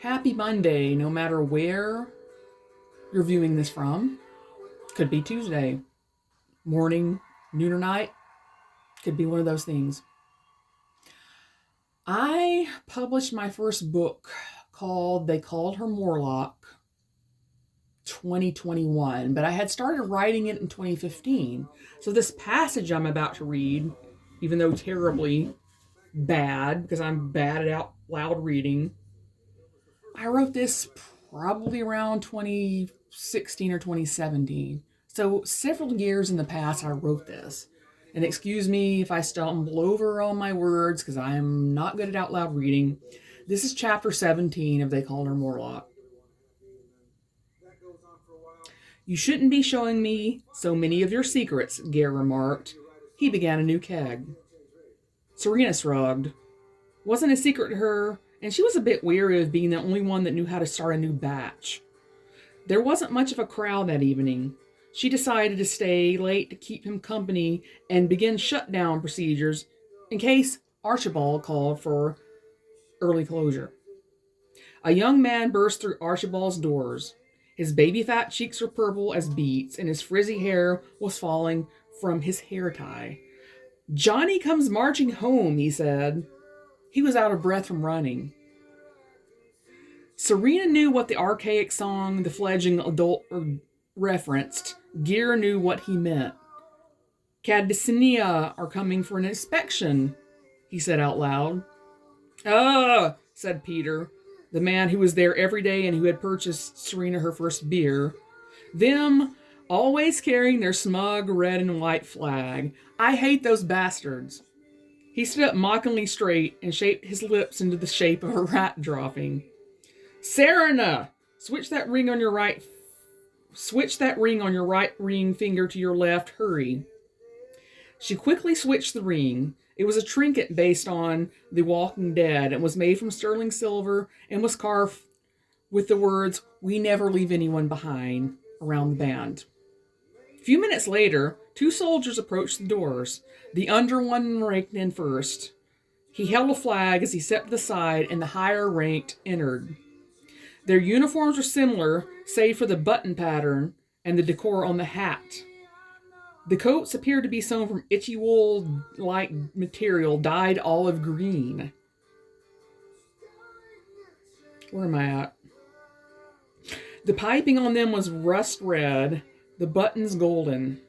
Happy Monday, no matter where you're viewing this from. Could be Tuesday, morning, noon, or night. Could be one of those things. I published my first book called They Called Her Morlock 2021, but I had started writing it in 2015. So this passage I'm about to read, even though terribly bad, because I'm bad at out loud reading, I wrote this probably around 2016 or 2017. So several years in the past, I wrote this. And excuse me if I stumble over all my words because I'm not good at out loud reading. This is chapter 17 of They Called Her Morlock. You shouldn't be showing me so many of your secrets, Gare remarked. He began a new keg. Serena shrugged. Wasn't a secret to her, and she was a bit weary of being the only one that knew how to start a new batch. There wasn't much of a crowd that evening. She decided to stay late to keep him company and begin shutdown procedures in case Archibald called for early closure. A young man burst through Archibald's doors. His baby fat cheeks were purple as beets, and his frizzy hair was falling from his hair tie. "Johnny comes marching home," he said. He was out of breath from running. Serena knew what the archaic song the fledgling adult referenced. Gere knew what he meant. "Cadicinia are coming for an inspection," he said out loud. "Ah," said Peter, the man who was there every day and who had purchased Serena her first beer. "Them, always carrying their smug red and white flag. I hate those bastards." He stood up mockingly straight and shaped his lips into the shape of a rat dropping. "Serena, switch that ring on your right ring finger to your left. Hurry." She quickly switched the ring. It was a trinket based on The Walking Dead and was made from sterling silver and was carved with the words, "We never leave anyone behind," around the band. A few minutes later, two soldiers approached the doors. The under one ranked in first. He held a flag as he stepped to the side, and the higher ranked entered. Their uniforms were similar, save for the button pattern and the decor on the hat. The coats appeared to be sewn from itchy wool-like material dyed olive green. Where am I at? The piping on them was rust red, the buttons golden.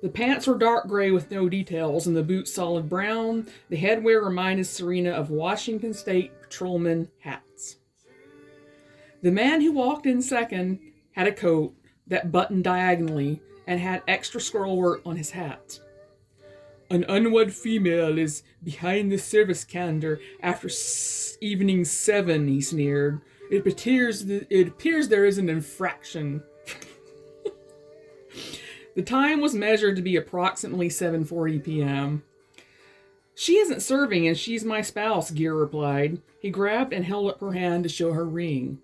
The pants were dark gray with no details, and the boots solid brown. The headwear reminded Serena of Washington State patrolman hats. The man who walked in second had a coat that buttoned diagonally and had extra scrollwork on his hat. "An unwed female is behind the service counter after evening 7, he sneered. It appears there is an infraction." The time was measured to be approximately 7:40 p.m. "She isn't serving and she's my spouse," Gere replied. He grabbed and held up her hand to show her ring.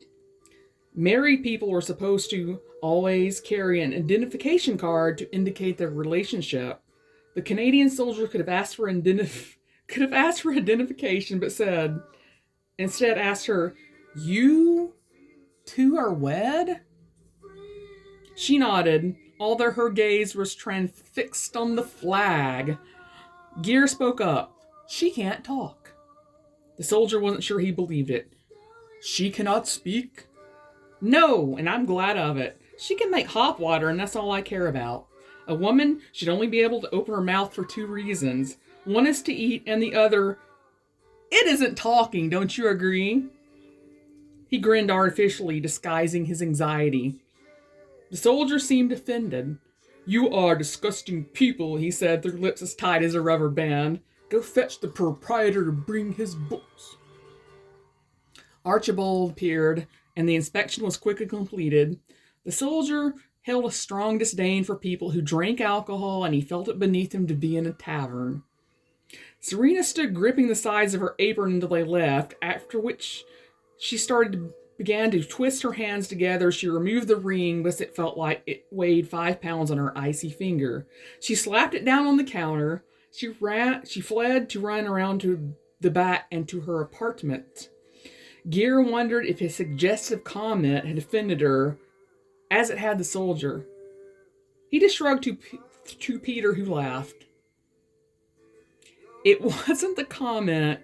Married people were supposed to always carry an identification card to indicate their relationship. The Canadian soldier could have asked for identification, but instead asked her, "You two are wed?" She nodded, although her gaze was transfixed on the flag. Gere spoke up. "She can't talk." The soldier wasn't sure he believed it. "She cannot speak?" "No, and I'm glad of it. She can make hot water, and that's all I care about. A woman should only be able to open her mouth for 2 reasons. One is to eat, and the other, it isn't talking, don't you agree?" He grinned artificially, disguising his anxiety. The soldier seemed offended. "You are disgusting people," he said, through lips as tight as a rubber band. "Go fetch the proprietor to bring his books." Archibald appeared, and the inspection was quickly completed. The soldier held a strong disdain for people who drank alcohol, and he felt it beneath him to be in a tavern. Serena stood gripping the sides of her apron until they left, after which she began to twist her hands together. She removed the ring, but it felt like it weighed 5 pounds on her icy finger. She slapped it down on the counter. She fled to run around to the back and to her apartment. Gere wondered if his suggestive comment had offended her, as it had the soldier. He just shrugged to Peter, who laughed. It wasn't the comment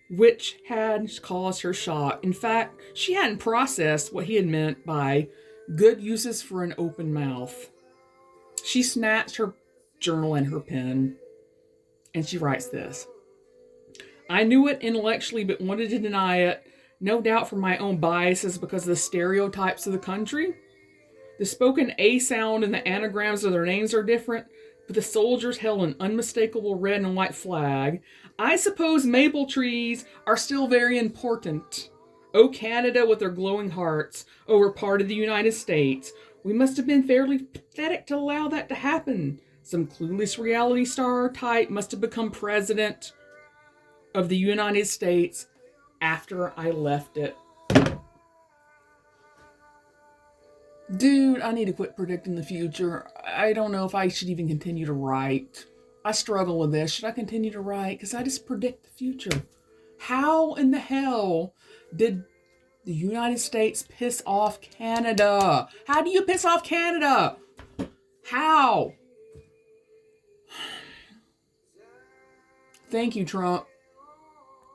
which had caused her shock. In fact, she hadn't processed what he had meant by good uses for an open mouth. She snatched her journal and her pen, and she writes this. I knew it intellectually, but wanted to deny it, no doubt for my own biases because of the stereotypes of the country. The spoken A sound and the anagrams of their names are different, but the soldiers held an unmistakable red and white flag. I suppose maple trees are still very important. Oh, Canada with their glowing hearts, over part of the United States. We must have been fairly pathetic to allow that to happen. Some clueless reality star type must have become president of the United States after I left it. Dude, I need to quit predicting the future. I don't know if I should even continue to write. I struggle with this. Should I continue to write? Because I just predict the future. How in the hell did the United States piss off Canada? How do you piss off Canada? How? Thank you, Trump.